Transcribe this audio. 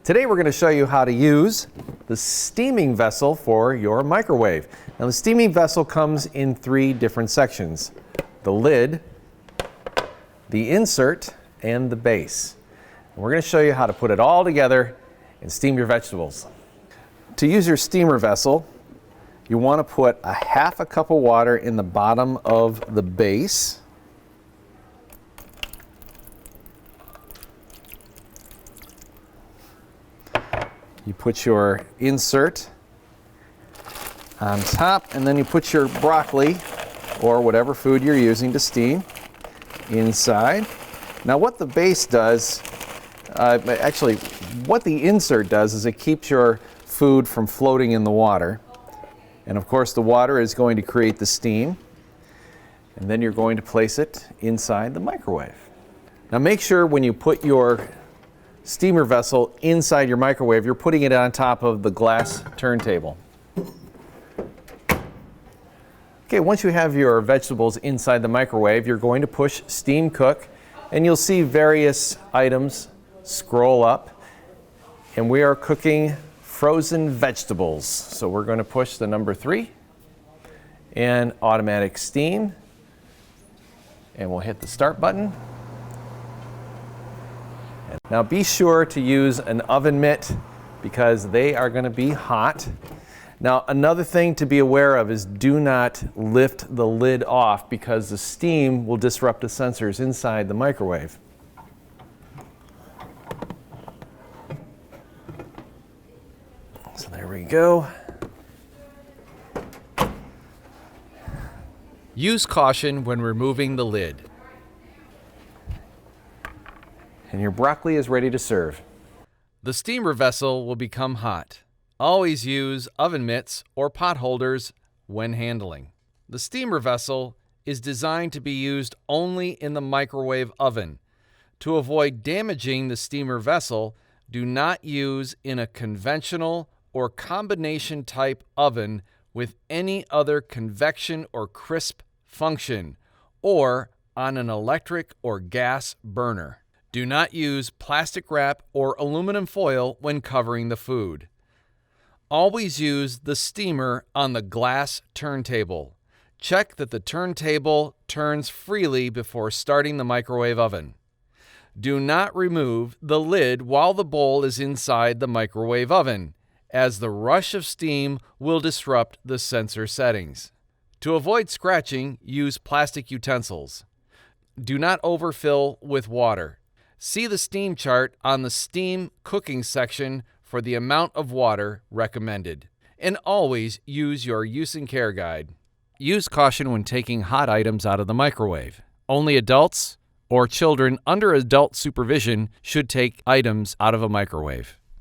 Today we're going to show you how to use the steaming vessel for your microwave. Now the steaming vessel comes in 3 different sections: the lid, the insert, and the base. And we're going to show you how to put it all together and steam your vegetables. To use your steamer vessel, you want to put a half a cup of water in the bottom of the base. You put your insert on top, and then you put your broccoli or whatever food you're using to steam inside. Now what the base does, what the insert does is it keeps your food from floating in the water. And of course the water is going to create the steam, and then you're going to place it inside the microwave. Now make sure when you put your steamer vessel inside your microwave, you're putting it on top of the glass turntable. Okay, once you have your vegetables inside the microwave, you're going to push Steam Cook, and you'll see various items scroll up. And we are cooking frozen vegetables. So we're going to push the number 3 and automatic steam, and we'll hit the start button. Now be sure to use an oven mitt because they are going to be hot. Now another thing to be aware of is do not lift the lid off because the steam will disrupt the sensors inside the microwave. So there we go. Use caution when removing the lid. And your broccoli is ready to serve. The steamer vessel will become hot. Always use oven mitts or pot holders when handling. The steamer vessel is designed to be used only in the microwave oven. To avoid damaging the steamer vessel, do not use in a conventional or combination type oven with any other convection or crisp function, or on an electric or gas burner. Do not use plastic wrap or aluminum foil when covering the food. Always use the steamer on the glass turntable. Check that the turntable turns freely before starting the microwave oven. Do not remove the lid while the bowl is inside the microwave oven, as the rush of steam will disrupt the sensor settings. To avoid scratching, use plastic utensils. Do not overfill with water. See the steam chart on the steam cooking section for the amount of water recommended. And always use your use and care guide. Use caution when taking hot items out of the microwave. Only adults or children under adult supervision should take items out of a microwave.